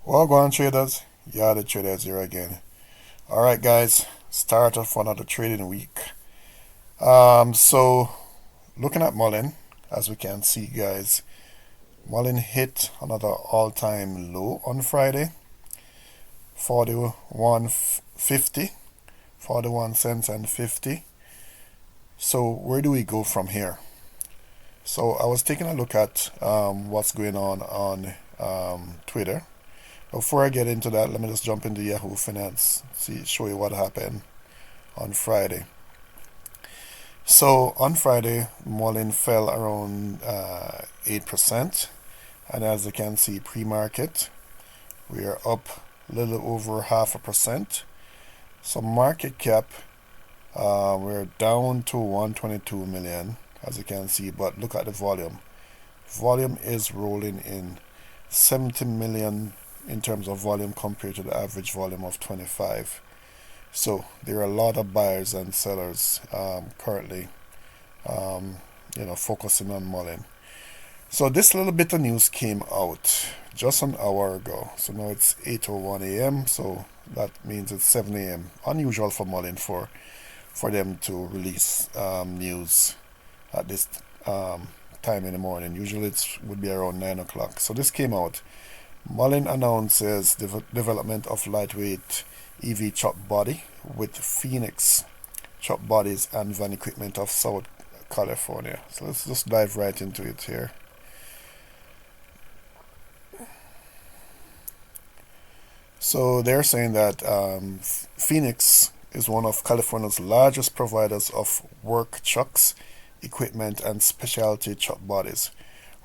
Well, go on, traders. Yeah, the traders here again. All right, guys. Start of another trading week. So looking at Mullen, as we can see, guys, Mullen hit another all-time low on Friday, 41.50, 41 cents and 50. So where do we go from here? So I was taking a look at what's going on Twitter. Before I get into that, let me just jump into Yahoo Finance, show you what happened on Friday. So on Friday, Mullen fell around 8%, and as you can see, pre-market, we are up a little over 0.5%. So market cap, we're down to 122 million, as you can see, but look at the volume. Volume is rolling in 70 million in terms of volume compared to the average volume of 25. So there are a lot of buyers and sellers currently, focusing on Mullen. So this little bit of news came out just an hour ago. So now it's 8:01 a.m. So that means it's 7 a.m. Unusual for Mullen for them to release news at this time in the morning. Usually it would be around 9 o'clock. So this came out. Mullen announces development of lightweight EV chop body with Phoenix chop bodies and van equipment of South California. So let's just dive right into it here. So they're saying that Phoenix is one of California's largest providers of work trucks, equipment, and specialty chop bodies,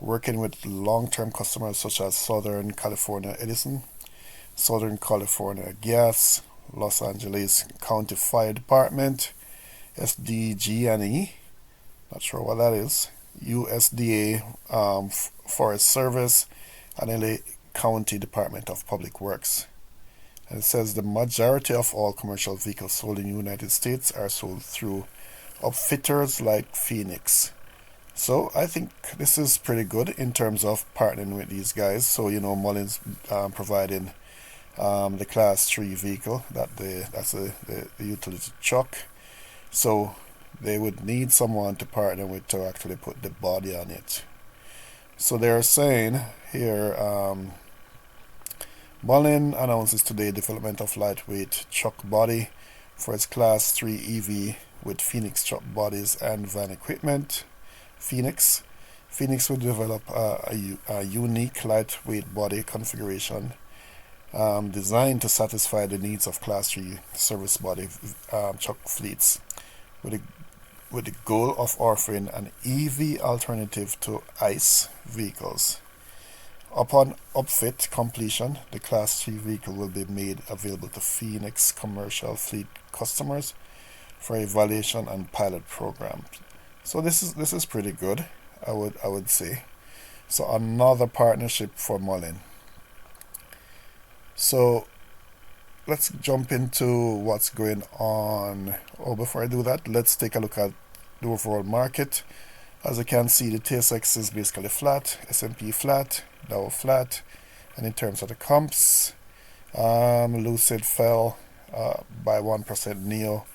working with long-term customers such as Southern California Edison, Southern California Gas, Los Angeles County Fire Department, SDG&E, not sure what that is, USDA Forest Service, and LA County Department of Public Works. And it says the majority of all commercial vehicles sold in the United States are sold through upfitters like Phoenix. So I think this is pretty good in terms of partnering with these guys. So Mullen's providing the Class 3 vehicle that's the utility truck. So they would need someone to partner with to actually put the body on it. So they're saying here, Mullen announces today development of lightweight truck body for its Class 3 EV with Phoenix truck bodies and van equipment. Phoenix will develop a unique lightweight body configuration designed to satisfy the needs of Class 3 service body truck fleets with the goal of offering an EV alternative to ICE vehicles. Upon upfit completion, the Class 3 vehicle will be made available to Phoenix commercial fleet customers for evaluation and pilot program. So this is pretty good, I would say. So another partnership for Mullen. So let's jump into what's going on. Oh, before I do that, let's take a look at the overall market. As you can see, the TSX is basically flat, S&P flat, Dow flat, and in terms of the comps, Lucid fell by 1%, Neo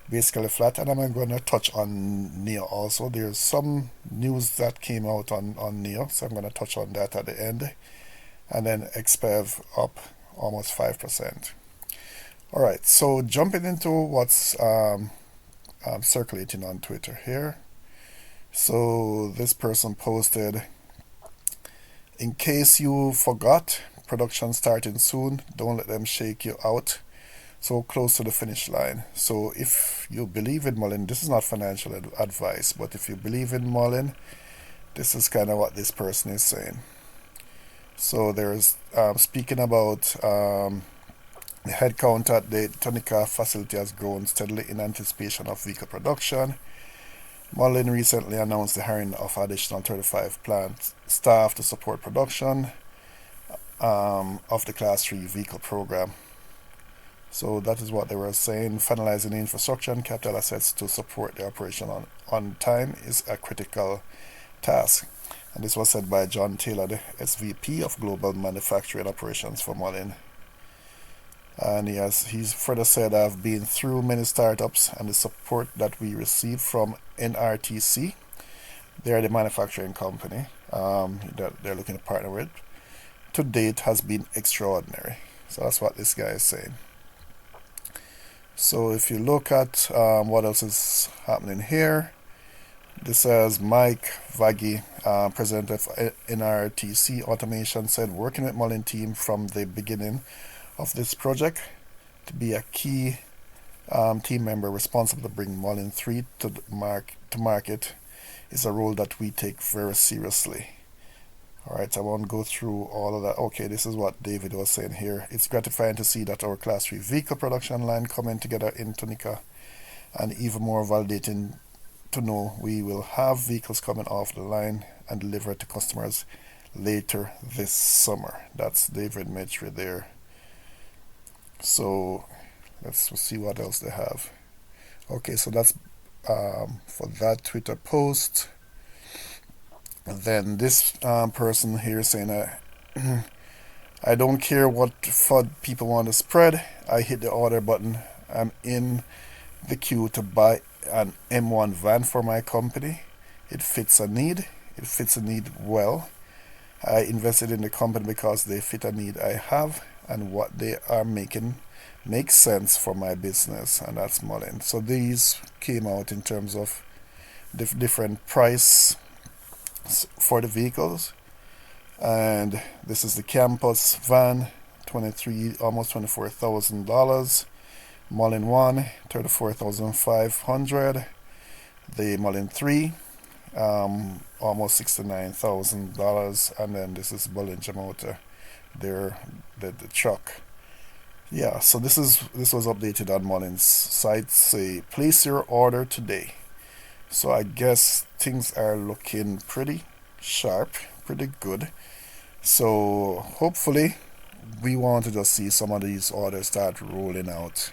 basically flat, and I'm going to touch on Neo also. There's some news that came out on Neo, so I'm going to touch on that at the end. And then XPEV up almost 5%. All right, so jumping into what's circulating on Twitter here. So this person posted, in case you forgot, production starting soon, don't let them shake you out so close to the finish line. So if you believe in Mullen, this is not financial advice, but if you believe in Mullen, this is kind of what this person is saying. So there's speaking about the headcount at the Tonica facility has grown steadily in anticipation of vehicle production. Mullen recently announced the hiring of additional 35 plant staff to support production of the Class 3 vehicle program. So that is what they were saying. Finalizing the infrastructure and capital assets to support the operation on time is a critical task. And this was said by John Taylor, the SVP of Global Manufacturing Operations for Mullen. And he's further said, I've been through many startups, and the support that we receive from NRTC, they're the manufacturing company that they're looking to partner with, to date has been extraordinary. So that's what this guy is saying. So if you look at what else is happening here, this says Mike Vaggi, president of NRTC Automation, said working with Mullen team from the beginning of this project to be a key team member responsible to bring Mullen 3 to market is a role that we take very seriously. Alright, I won't go through all of that. Okay, this is what David was saying here. It's gratifying to see that our Class 3 vehicle production line coming together in Tunica, and even more validating to know we will have vehicles coming off the line and delivered to customers later this summer. That's David Mitchell there. So let's see what else they have. Okay, so that's for that Twitter post. And then this person here saying, I don't care what FUD people want to spread. I hit the order button. I'm in the queue to buy an M1 van for my company. It fits a need. It fits a need well. I invested in the company because they fit a need I have, and what they are making makes sense for my business, and that's Mullen. So these came out in terms of different price for the vehicles, and this is the campus van, almost $24,000. Mullen 1, $34,500. The Mullen 3, almost $69,000, and then this is Bollinger Motor, the truck. Yeah, so this was updated on Mullen's site. Say place your order today. So I guess things are looking pretty sharp, pretty good. So hopefully we want to just see some of these orders start rolling out.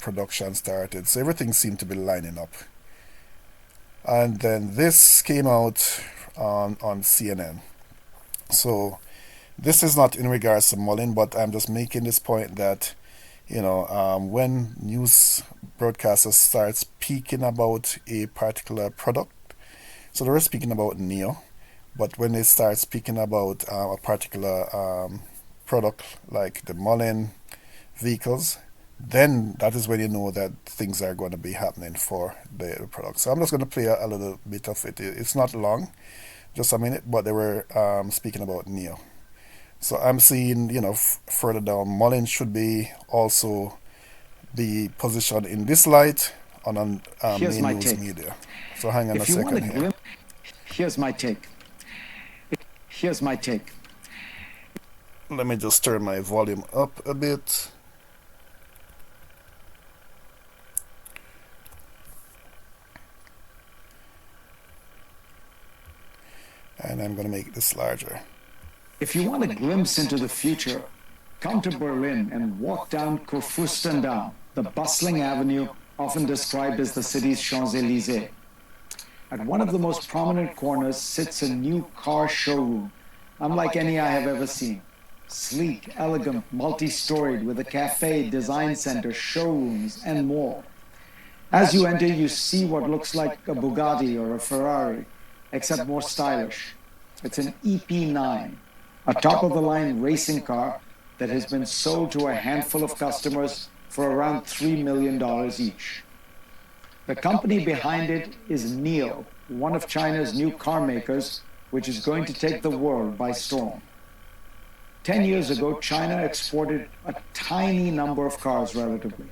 Production started. So everything seemed to be lining up. And then this came out on CNN. So this is not in regards to Mullen, but I'm just making this point that when news broadcasters start speaking about a particular product, so they're speaking about Neo, but when they start speaking about a particular product like the Mullen vehicles, then that is when you know that things are going to be happening for the product. So I'm just going to play a little bit of it. It's not long, just a minute, but they were speaking about Neo. So I'm seeing, further down, Mullen should be also be positioned in this light on main news media. So hang on a second here. Here's my take. Let me just turn my volume up a bit. And I'm going to make this larger. If you want a glimpse into the future, come to Berlin and walk down Kurfürstendamm, the bustling avenue often described as the city's Champs-Élysées. At one of the most prominent corners sits a new car showroom, unlike any I have ever seen. Sleek, elegant, multi-storied, with a cafe, design center, showrooms, and more. As you enter, you see what looks like a Bugatti or a Ferrari, except more stylish. It's an EP9. A top-of-the-line racing car that has been sold to a handful of customers for around $3 million each. The company behind it is NIO, one of China's new car makers, which is going to take the world by storm. 10 years ago, China exported a tiny number of cars relatively.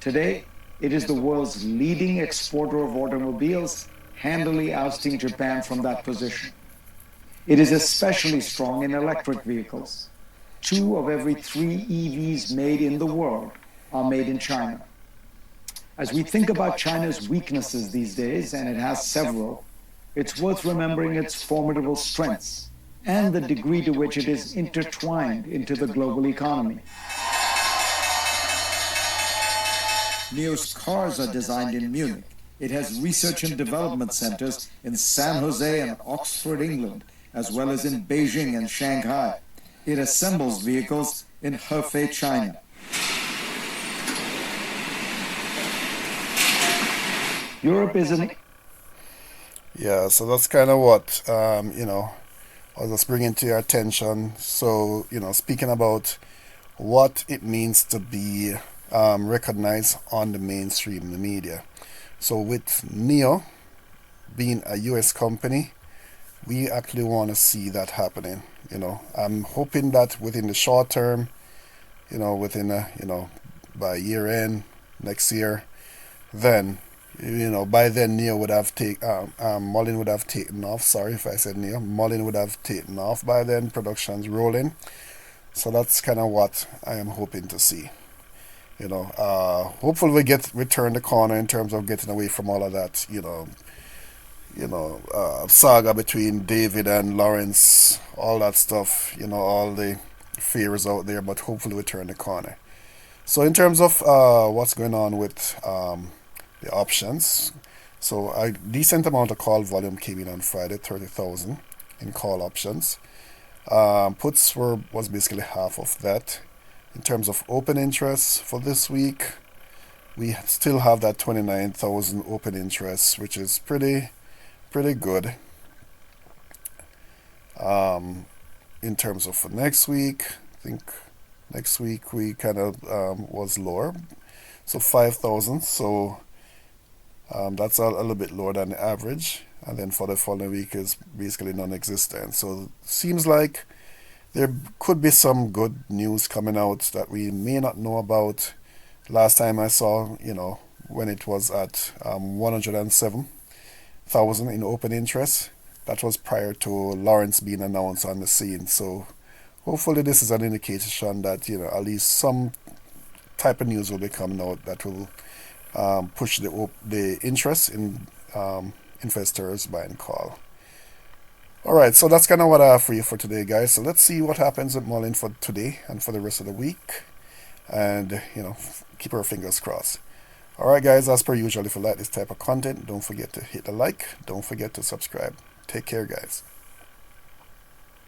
Today, it is the world's leading exporter of automobiles, handily ousting Japan from that position. It is especially strong in electric vehicles. 2 of every 3 EVs made in the world are made in China. As we think about China's weaknesses these days, and it has several, it's worth remembering its formidable strengths and the degree to which it is intertwined into the global economy. NIO's cars are designed in Munich, It has research and development centers in San Jose and Oxford, England, as well as in Beijing and Shanghai. It assembles vehicles in Hefei, China. Europe is an Yeah, so that's kind of what, I was just bringing to your attention. So, speaking about what it means to be recognized on the mainstream media. So, with NEO being a US company, we actually want to see that happening. I'm hoping that within the short term, within by year end next year, then by then Neo would have Mullen would have taken off. Sorry if I said Neo. Mullen would have taken off by then. Production's rolling. So that's kind of what I am hoping to see. Hopefully we turn the corner in terms of getting away from all of that. Saga between David and Lawrence, all that stuff. All the fears out there. But hopefully we turn the corner. So in terms of what's going on with the options. So a decent amount of call volume came in on Friday, 30,000 in call options. Puts was basically half of that. In terms of open interest for this week, we still have that 29,000 open interest, which is pretty good. In terms of for next week, I think next week we kind of was lower, so 5,000. So that's a little bit lower than the average. And then for the following week is basically non-existent. So seems like there could be some good news coming out that we may not know about. Last time I saw, when it was at 107,000 in open interest, that was prior to Lawrence being announced on the scene. So hopefully this is an indication that, at least some type of news will be coming out that will push the interest in investors buying call. All right, so that's kind of what I have for you for today, guys. So let's see what happens with Mullen for today and for the rest of the week, and keep our fingers crossed. All right, guys, as per usual, if you like this type of content, don't forget to hit the like, don't forget to subscribe. Take care, guys.